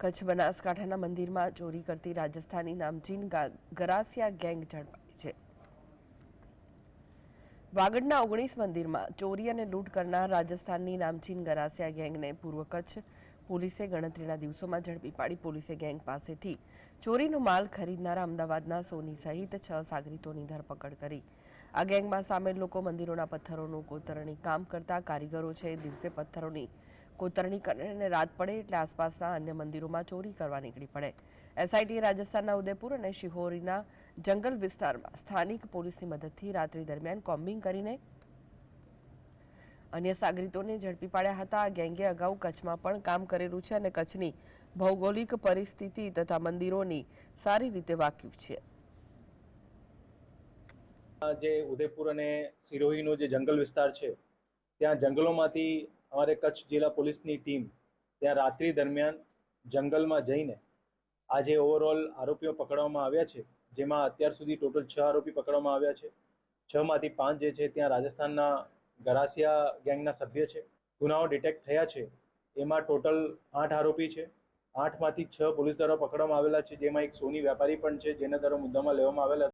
કચ્છ બનાસકાંઠાના મંદિરમાં ચોરી કરતી રાજસ્થાની નામચીન ગરાસિયા ગેંગ ઝડપાઈ છે। વાગડના 19 મંદિરમાં ચોરી અને લૂંટ કરનાર રાજસ્થાનની નામચીન ગરાસિયા ગેંગને પૂર્વ કચ્છ પોલીસે ગણતરીના દિવસોમાં ઝડપી પાડી। પોલીસે ગેંગ પાસેથી ચોરીનો માલ ખરીદનારા અમદાવાદના સોની સહિત 6 સાગરીતોની ધરપકડ કરી। આ ગેંગમાં સામેલ લોકો મંદિરોના પથ્થરોનું કોતરણી કામ કરતા કારીગરો છે। દિવસે પથ્થરોની કોતરણી કરીને રાત પડે એટલે આસપાસના અન્ય મંદિરોમાં ચોરી કરવા નીકળી પડે। એસઆઈટીએ રાજસ્થાનના ઉદયપુર અને શિહોરીના જંગલ વિસ્તારમાં સ્થાનિક પોલીસની મદદથી રાત્રિ દરમિયાન કોમ્બિંગ કરીને અન્ય સાગરીતોને ઝડપી પાડ્યા હતા। આ ગેંગે અગાઉ કચ્છમાં પણ કામ કરેલું છે અને કચ્છની ભૌગોલિક પરિસ્થિતિ તથા મંદિરોની સારી રીતે વાકેફ છે। જે ઉદયપુર અને સિરોહીનો જે જંગલ વિસ્તાર છે ત્યાં જંગલોમાંથી અમારે કચ્છ જિલ્લા પોલીસની ટીમ ત્યાં રાત્રિ દરમિયાન જંગલમાં જઈને આજે ઓવરઓલ આરોપીઓ પકડવામાં આવ્યા છે, જેમાં અત્યાર સુધી ટોટલ 6 આરોપી પકડવામાં આવ્યા છે। 6 માંથી 5 જે છે ત્યાં રાજસ્થાનના ગરાસિયા ગેંગના સભ્ય છે। ગુનાઓ ડિટેક્ટ થયા છે એમાં ટોટલ 8 આરોપી છે। 8 માંથી 6 પોલીસ દ્વારા પકડવામાં આવેલા છે, જેમાં એક સોની વેપારી પણ છે જેના દ્વારા મુદ્દામાં લેવામાં આવેલા